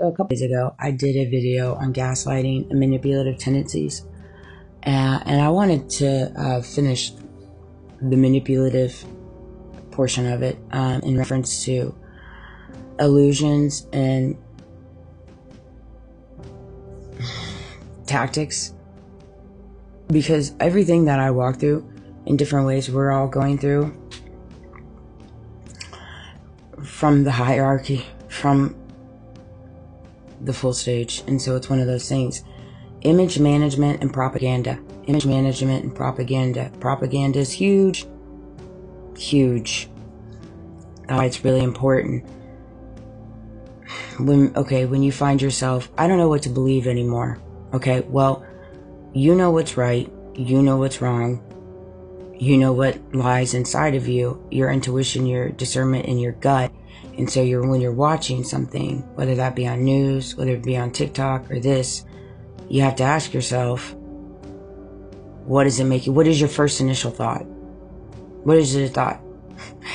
A couple days ago, I did a video on gaslighting and manipulative tendencies, and I wanted to finish the manipulative portion of it in reference to illusions and tactics, because everything that I walk through in different ways, we're all going through, from the hierarchy, from the full stage. And so it's one of those things. Image management and propaganda. Image management and propaganda. Propaganda is huge. Huge. That's why it's really important. When you find yourself, I don't know what to believe anymore. Okay, well, you know what's right. You know what's wrong. You know what lies inside of you, your intuition, your discernment, and your gut. And so when you're watching something, whether that be on news, whether it be on TikTok or this, you have to ask yourself, what does it make you? What is your first initial thought? What is your thought?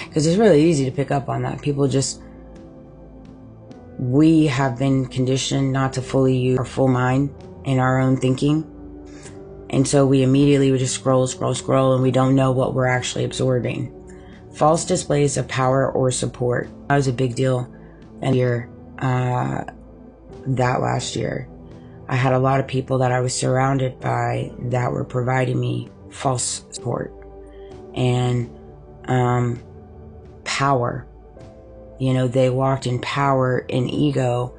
Because it's really easy to pick up on that. We have been conditioned not to fully use our full mind in our own thinking. And so we immediately would just scroll, and we don't know what we're actually absorbing. False displays of power or support. That was a big deal that last year. I had a lot of people that I was surrounded by that were providing me false support and power. You know, they walked in power and ego,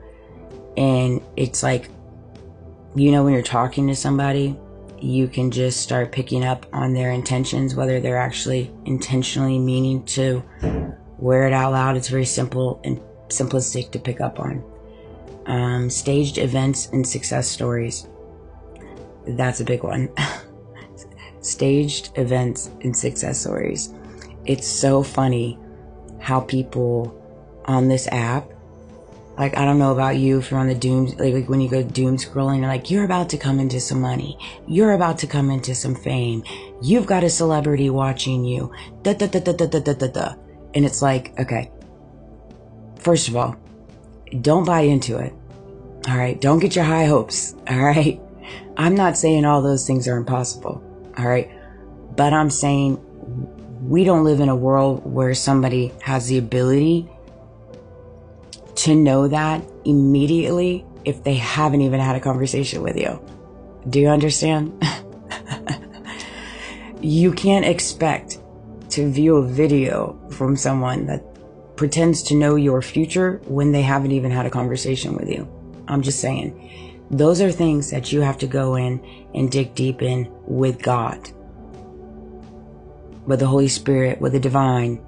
and it's like, you know, when you're talking to somebody, you can just start picking up on their intentions, whether they're actually intentionally meaning to wear it out loud. It's very simple and simplistic to pick up on. Staged events and success stories. That's a big one. Staged events and success stories. It's so funny how people on this app, like, I don't know about you, if you're on the doom, like when you go doom scrolling, you're like, you're about to come into some money. You're about to come into some fame. You've got a celebrity watching you. Da, da, da, da, da, da, da, da, da. And it's like, okay, first of all, don't buy into it. All right. Don't get your high hopes. All right. I'm not saying all those things are impossible. All right. But I'm saying we don't live in a world where somebody has the ability to know that immediately if they haven't even had a conversation with you. Do you understand? You can't expect to view a video from someone that pretends to know your future when they haven't even had a conversation with you. I'm just saying. Those are things that you have to go in and dig deep in with God, with the Holy Spirit, with the divine,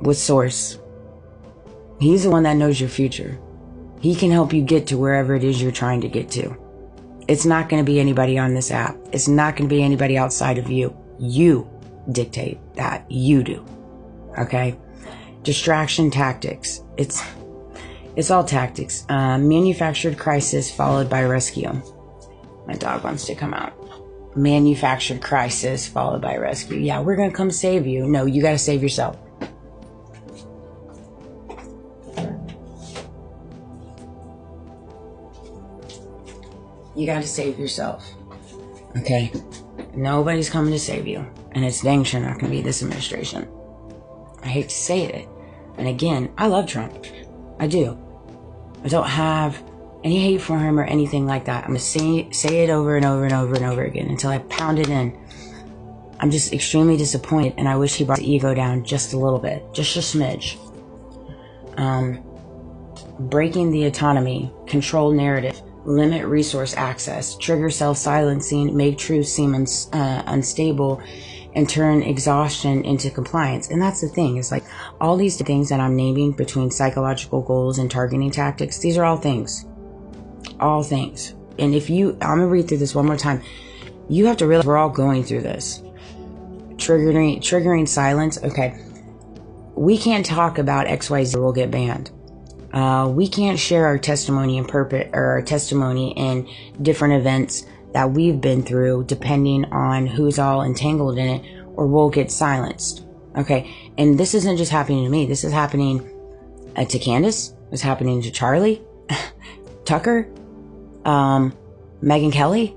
with Source. He's the one that knows your future. He can help you get to wherever it is you're trying to get to. It's not going to be anybody on this app. It's not going to be anybody outside of you. You dictate that. You do. Okay? Distraction tactics. It's all tactics. Manufactured crisis followed by rescue. My dog wants to come out. Manufactured crisis followed by rescue. Yeah, we're going to come save you. No, you got to save yourself. You got to save yourself. Okay? Nobody's coming to save you. And it's dang sure not going to be this administration. I hate to say it. And again, I love Trump. I do. I don't have any hate for him or anything like that. I'm going to say it over and over and over and over again until I pound it in. I'm just extremely disappointed, and I wish he brought the ego down just a little bit. Just a smidge. Breaking the autonomy, control narrative, limit resource access, trigger self-silencing, make truth seem unstable, and turn exhaustion into compliance. And that's the thing, is like all these things that I'm naming between psychological goals and targeting tactics, these are all things. All things. And I'm gonna read through this one more time. You have to realize we're all going through this. Triggering silence. Okay. We can't talk about XYZ, we'll get banned. We can't share our testimony and our testimony in different events that we've been through, depending on who's all entangled in it, or we'll get silenced. Okay. And this isn't just happening to me. This is happening to Candace. What's happening to Charlie, Tucker, Megyn Kelly?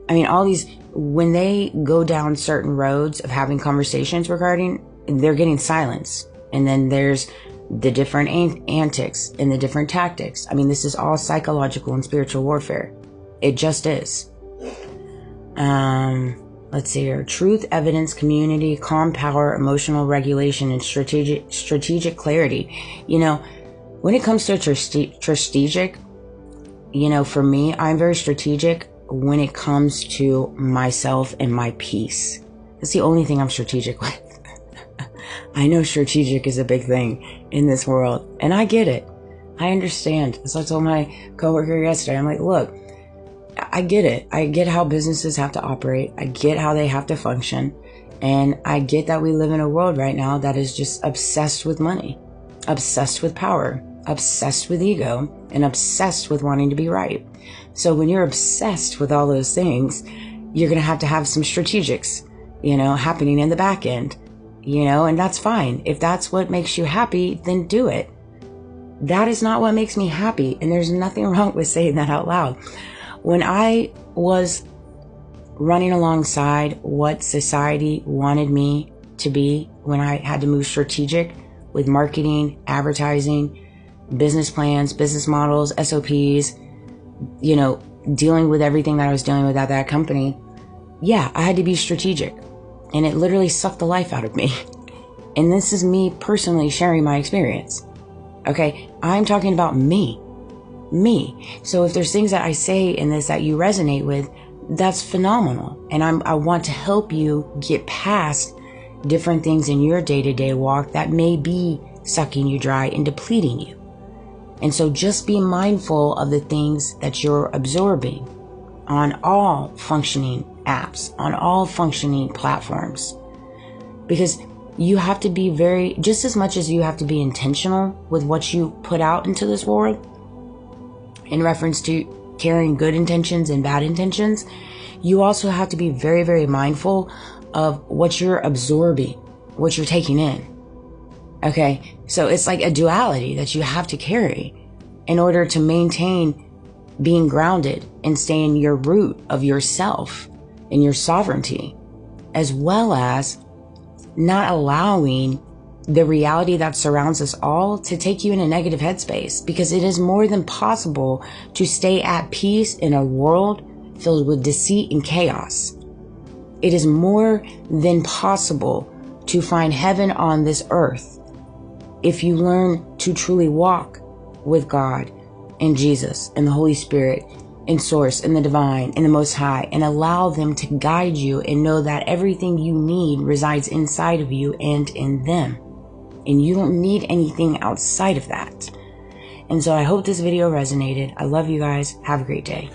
I mean, all these, when they go down certain roads of having conversations regarding, they're getting silence. And then there's the different antics and the different tactics. I mean, this is all psychological and spiritual warfare. It just is. Let's see here. Truth, evidence, community, calm, power, emotional regulation, and strategic clarity. You know, when it comes to strategic, you know, for me, I'm very strategic when it comes to myself and my peace. That's the only thing I'm strategic with. I know strategic is a big thing in this world, and I get it. I understand. So I told my coworker yesterday, I'm like, look, I get it. I get how businesses have to operate. I get how they have to function. And I get that we live in a world right now that is just obsessed with money, obsessed with power, obsessed with ego, and obsessed with wanting to be right. So when you're obsessed with all those things, you're going to have some strategics, you know, happening in the back end, you know, and that's fine. If that's what makes you happy, then do it. That is not what makes me happy. And there's nothing wrong with saying that out loud. When I was running alongside what society wanted me to be, when I had to move strategic with marketing, advertising, business plans, business models, SOPs, you know, dealing with everything that I was dealing with at that company, yeah, I had to be strategic. And it literally sucked the life out of me. And this is me personally sharing my experience. Okay, I'm talking about me. So if there's things that I say in this that you resonate with, that's phenomenal. And I want to help you get past different things in your day-to-day walk that may be sucking you dry and depleting you. And so just be mindful of the things that you're absorbing on all functioning apps, on all functioning platforms. Because you have to be just as much as you have to be intentional with what you put out into this world, in reference to carrying good intentions and bad intentions, you also have to be very, very mindful of what you're absorbing, what you're taking in. Okay, so it's like a duality that you have to carry in order to maintain being grounded and stay in your root of yourself and your sovereignty, as well as not allowing the reality that surrounds us all to take you in a negative headspace, because it is more than possible to stay at peace in a world filled with deceit and chaos. It is more than possible to find heaven on this earth if you learn to truly walk with God and Jesus and the Holy Spirit and Source and the Divine and the Most High, and allow them to guide you and know that everything you need resides inside of you and in them. And you don't need anything outside of that. And so I hope this video resonated. I love you guys. Have a great day.